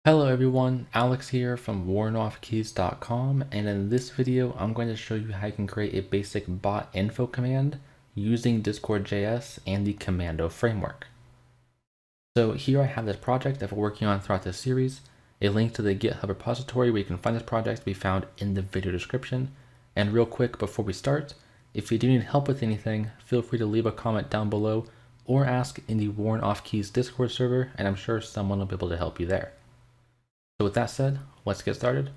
Hello everyone, Alex here from wornoffkeys.com, and in this video I'm going to show you how you can create a basic bot info command using Discord.js and the Commando framework. So here I have this project that we're working on throughout this series. A link to the GitHub repository where you can find this project will be found in the video description. And real quick before we start, if you do need help with anything, feel free to leave a comment down below or ask in the Worn Off Keys Discord server, and I'm sure someone will be able to help you there. So with that said, let's get started.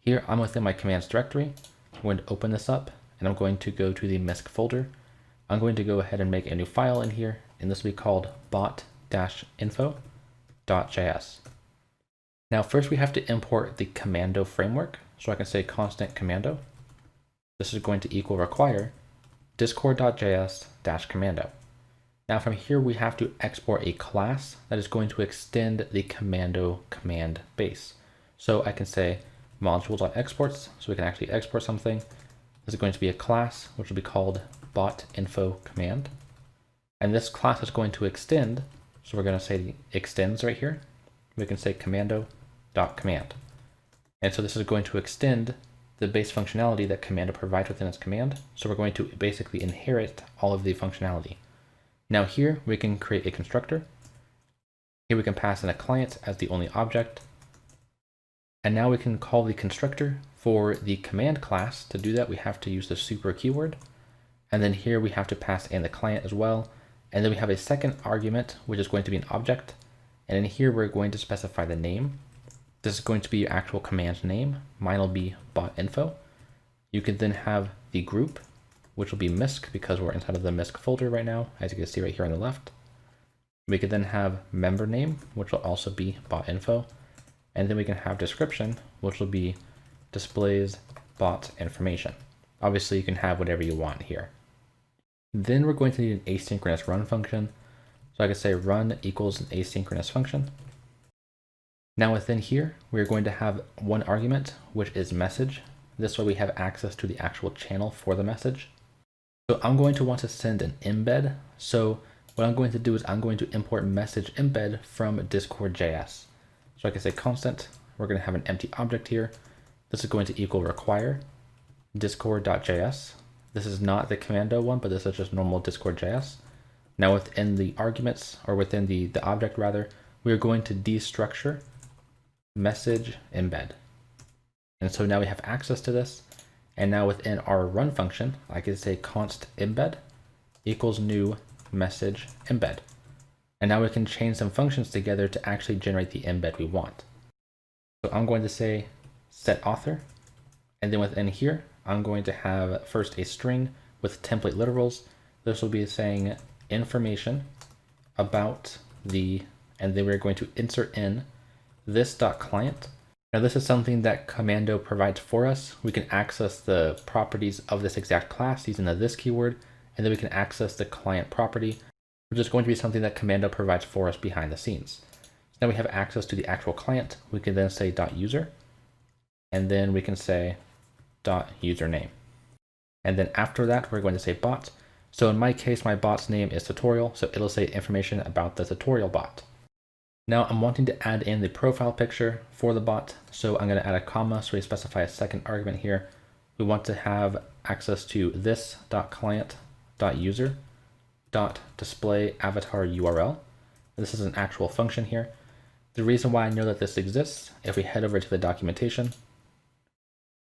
Here I'm within my commands directory. I'm going to open this up and I'm going to go to the MISC folder. I'm going to go ahead and make a new file in here, and this will be called bot-info.js. Now first we have to import the Commando framework. So I can say constant commando. This is going to equal require discord.js-commando. Now from here, we have to export a class that is going to extend the commando command base. So I can say module.exports, so we can actually export something. This is going to be a class, which will be called bot-info-command. And this class is going to extend, so we're going to say the extends right here. We can say commando.command. And so this is going to extend the base functionality that Commando provides within its command. So we're going to basically inherit all of the functionality. Now here we can create a constructor. Here we can pass in a client as the only object. And now we can call the constructor for the command class. To do that, we have to use the super keyword. And then here we have to pass in the client as well. And then we have a second argument, which is going to be an object. And in here, we're going to specify the name. This is going to be your actual command name. Mine will be bot-info. You can then have the group, which will be MISC because we're inside of the MISC folder right now, as you can see right here on the left. We could then have member name, which will also be bot-info. And then we can have description, which will be displays bot information. Obviously, you can have whatever you want here. Then we're going to need an asynchronous run function. So I can say run equals an asynchronous function. Now within here, we're going to have one argument, which is message. This way we have access to the actual channel for the message. So I'm going to want to send an embed. So what I'm going to do is I'm going to import message embed from Discord.js. So I can say constant, we're going to have an empty object here. This is going to equal require discord.js. This is not the commando one, but this is just normal Discord.js. Now within the arguments, or within the object rather, we are going to destructure message embed. And so now we have access to this. And now within our run function, I can say const embed equals new message embed. And now we can chain some functions together to actually generate the embed we want. So I'm going to say set author. And then within here, I'm going to have first a string with template literals. This will be saying information about the, and then we're going to insert in this.client. Now this is something that Commando provides for us. We can access the properties of this exact class using the this keyword, and then we can access the client property, which is going to be something that Commando provides for us behind the scenes. So now we have access to the actual client. We can then say .user, and then we can say .username. And then after that, we're going to say bot. So in my case, my bot's name is tutorial, so it'll say information about the tutorial bot. Now I'm wanting to add in the profile picture for the bot. So I'm going to add a comma. So we specify a second argument here. We want to have access to this.client.user.display avatar URL. This is an actual function here. The reason why I know that this exists, if we head over to the documentation,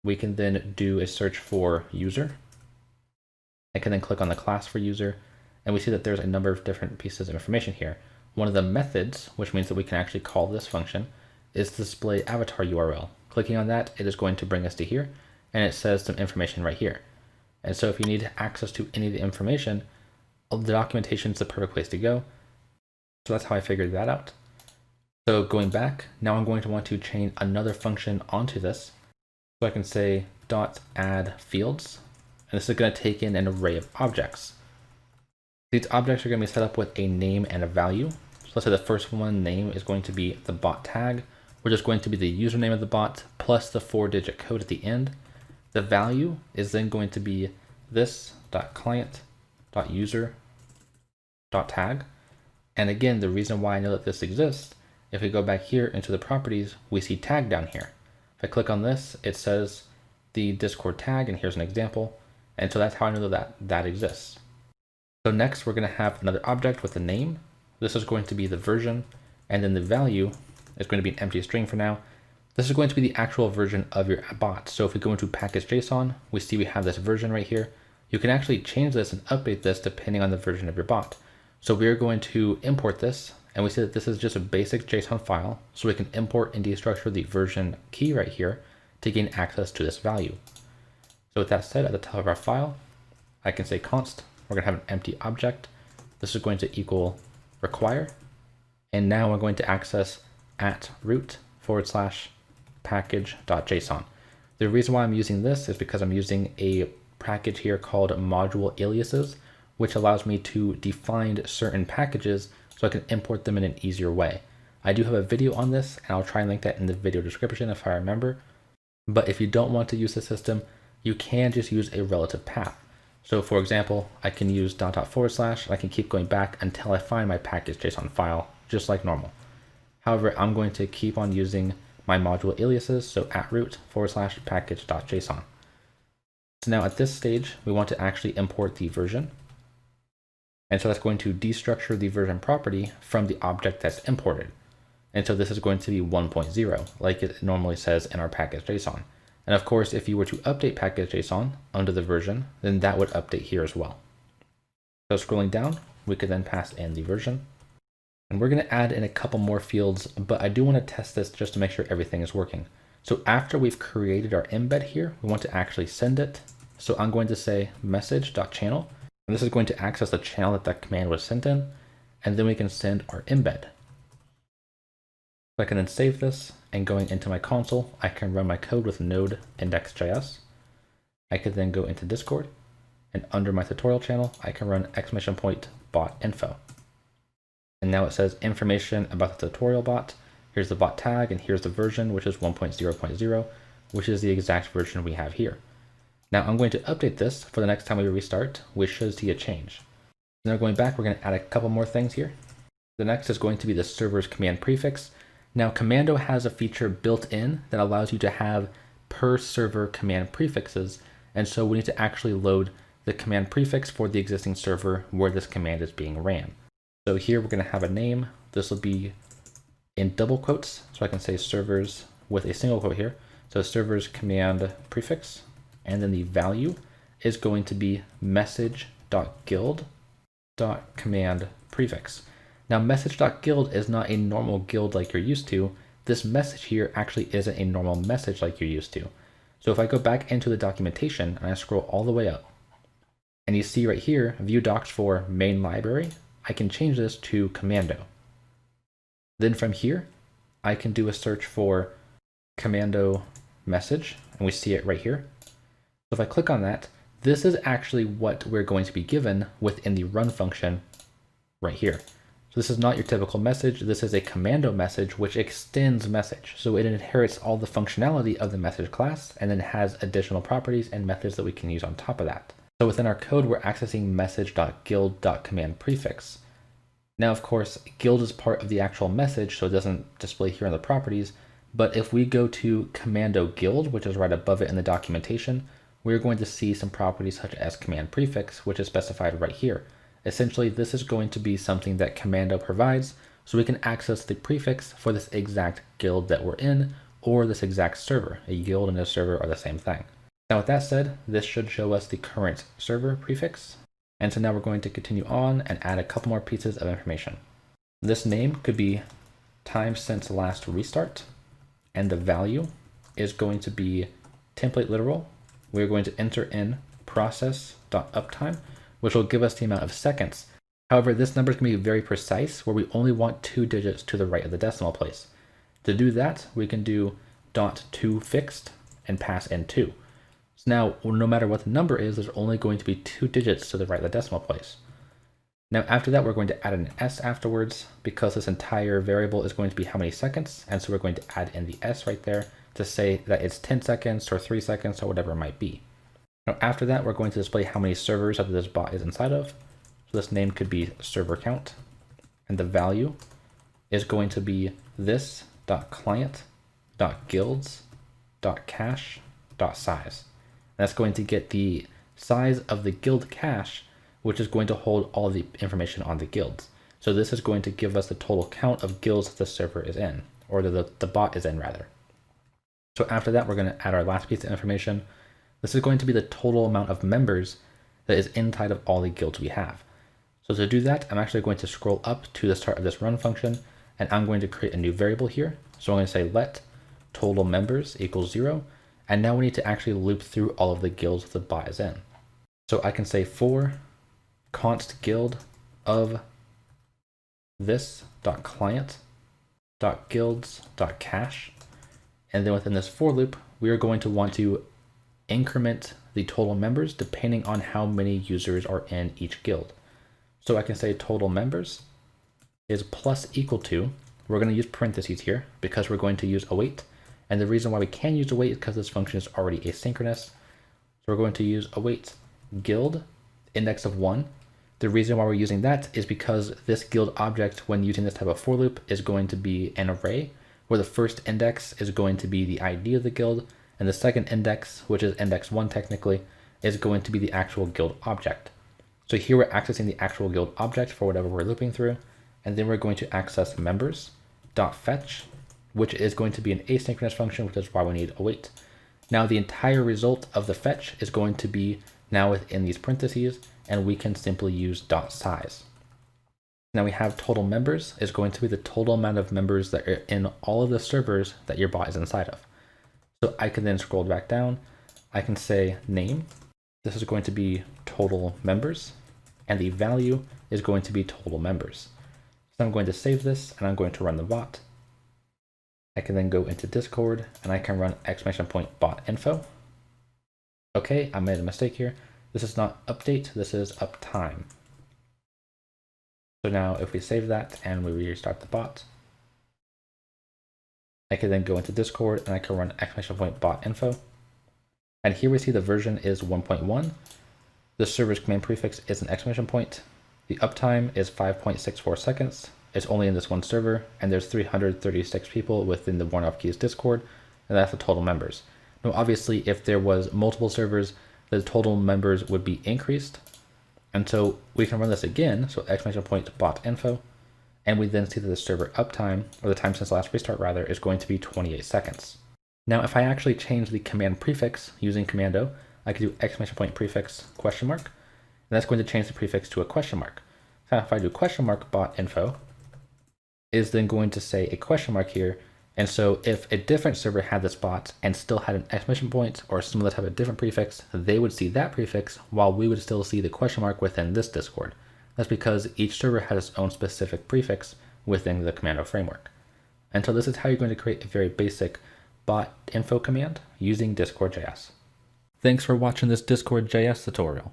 we can then do a search for user. I can then click on the class for user, and we see that there's a number of different pieces of information here. One of the methods, which means that we can actually call this function, is display avatar URL. Clicking on that, it is going to bring us to here, and it says some information right here. And so if you need access to any of the information, the documentation is the perfect place to go. So that's how I figured that out. So going back, now I'm going to want to chain another function onto this. So I can say .add fields, and this is going to take in an array of objects. These objects are going to be set up with a name and a value. So let's say the first one, name, is going to be the bot tag, which is going to be the username of the bot plus the 4-digit code at the end. The value is then going to be this.client.user.tag. And again, the reason why I know that this exists if we go back here into the properties, we see tag down here. If I click on this, it says the Discord tag, and here's an example. And so that's how I know that that exists. So next we're going to have another object with a name. This is going to be the version, and then the value is going to be an empty string for now. This is going to be the actual version of your bot. So if we go into package.json, we see we have this version right here. You can actually change this and update this depending on the version of your bot. So we're going to import this, and we see that this is just a basic JSON file. So we can import and destructure the version key right here to gain access to this value. So with that said, at the top of our file, I can say const. We're going to have an empty object. This is going to equal require. And now we're going to access at root / package.json. The reason why I'm using this is because I'm using a package here called module aliases, which allows me to define certain packages so I can import them in an easier way. I do have a video on this, and I'll try and link that in the video description if I remember. But if you don't want to use the system, you can just use a relative path. So for example, I can use .. and I can keep going back until I find my package.json file, just like normal. However, I'm going to keep on using my module aliases, so at root / package.json. So now at this stage, we want to actually import the version. And so that's going to destructure the version property from the object that's imported. And so this is going to be 1.0, like it normally says in our package.json. And of course, if you were to update package.json under the version, then that would update here as well. So scrolling down, we could then pass in the version. And we're going to add in a couple more fields, but I do want to test this just to make sure everything is working. So after we've created our embed here, we want to actually send it. So I'm going to say message.channel, and this is going to access the channel that that command was sent in, and then we can send our embed. So I can then save this, and going into my console, I can run my code with node index.js. I could then go into Discord, and under my tutorial channel, I can run !bot info. And now it says information about the tutorial bot. Here's the bot tag, and here's the version, which is 1.0.0, which is the exact version we have here. Now I'm going to update this for the next time we restart. We should see a change. Now going back, we're going to add a couple more things here. The next is going to be the server's command prefix. Now Commando has a feature built in that allows you to have per server command prefixes. And so we need to actually load the command prefix for the existing server where this command is being ran. So here we're going to have a name. This will be in double quotes. So I can say servers with a single quote here. So servers command prefix, and then the value is going to be message.guild.command prefix. Now message.guild is not a normal guild like you're used to. This message here actually isn't a normal message like you're used to. So if I go back into the documentation and I scroll all the way up, and you see right here, view docs for main library, I can change this to Commando. Then from here, I can do a search for Commando message, and we see it right here. So if I click on that, this is actually what we're going to be given within the run function right here. So this is not your typical message. This is a Commando message, which extends message. So it inherits all the functionality of the message class, and then has additional properties and methods that we can use on top of that. So within our code, we're accessing message.guild.command prefix. Now, of course, guild is part of the actual message, so it doesn't display here in the properties. But if we go to Commando guild, which is right above it in the documentation, we're going to see some properties such as command prefix, which is specified right here. Essentially, this is going to be something that Commando provides, so we can access the prefix for this exact guild that we're in, or this exact server. A guild and a server are the same thing. Now with that said, this should show us the current server prefix. And so now we're going to continue on and add a couple more pieces of information. This name could be time since last restart, and the value is going to be template literal. We're going to enter in process.uptime, which will give us the amount of seconds. However, this number is going to be very precise, where we only want 2 digits to the right of the decimal place. To do that, we can do .toFixed and pass in 2. So now, no matter what the number is, there's only going to be 2 digits to the right of the decimal place. Now after that, we're going to add an S afterwards, because this entire variable is going to be how many seconds, and so we're going to add in the S right there to say that it's 10 seconds or 3 seconds or whatever it might be. Now after that, we're going to display how many servers that this bot is inside of. So this name could be server count, and the value is going to be this.client.guilds.cache.size. That's going to get the size of the guild cache, which is going to hold all the information on the guilds. So this is going to give us the total count of guilds that the server is in, or the bot is in rather. So after that, we're going to add our last piece of information. This is going to be the total amount of members that is inside of all the guilds we have. So to do that, I'm actually going to scroll up to the start of this run function, and I'm going to create a new variable here. So I'm going to say let total members equals 0. And now we need to actually loop through all of the guilds the bot is in. So I can say for const guild of this.client.guilds.cache. And then within this for loop, we are going to want to increment the total members depending on how many users are in each guild. So I can say total members is plus equal to, we're going to use parentheses here because we're going to use await. And the reason why we can use await is because this function is already asynchronous. So we're going to use await guild index of 1. The reason why we're using that is because this guild object, when using this type of for loop, is going to be an array where the first index is going to be the ID of the guild, and the second index, which is index 1 technically, is going to be the actual guild object. So here we're accessing the actual guild object for whatever we're looping through, and then we're going to access members.fetch, which is going to be an asynchronous function, which is why we need await. Now the entire result of the fetch is going to be now within these parentheses, and we can simply use .size. Now we have total members is going to be the total amount of members that are in all of the servers that your bot is inside of. So I can then scroll back down. I can say name. This is going to be total members, and the value is going to be total members. So I'm going to save this, and I'm going to run the bot. I can then go into Discord, and I can run !bot info. Okay, I made a mistake here. This is not update, this is uptime. So now if we save that and we restart the bot, I can then go into Discord and I can run !bot info. And here we see the version is 1.1. The server's command prefix is an exclamation point. The uptime is 5.64 seconds. It's only in this one server, and there's 336 people within the Worn Off Keys Discord, and that's the total members. Now, obviously, if there was multiple servers, the total members would be increased. And so we can run this again, so !bot info, and we then see that the server uptime, or the time since the last restart rather, is going to be 28 seconds. Now, if I actually change the command prefix using commando, I could do !prefix question mark, and that's going to change the prefix to a question mark. So if I do !bot info, is then going to say a question mark here. And so if a different server had this bot and still had an exclamation point or similar type of different prefix, they would see that prefix while we would still see the question mark within this Discord. That's because each server has its own specific prefix within the commando framework. And so this is how you're going to create a very basic bot info command using Discord.js. Thanks for watching this Discord.js tutorial.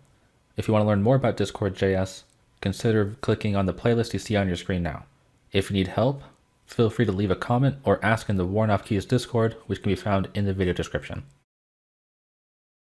If you want to learn more about Discord.js, consider clicking on the playlist you see on your screen now. If you need help, feel free to leave a comment or ask in the Worn Off Keys Discord, which can be found in the video description.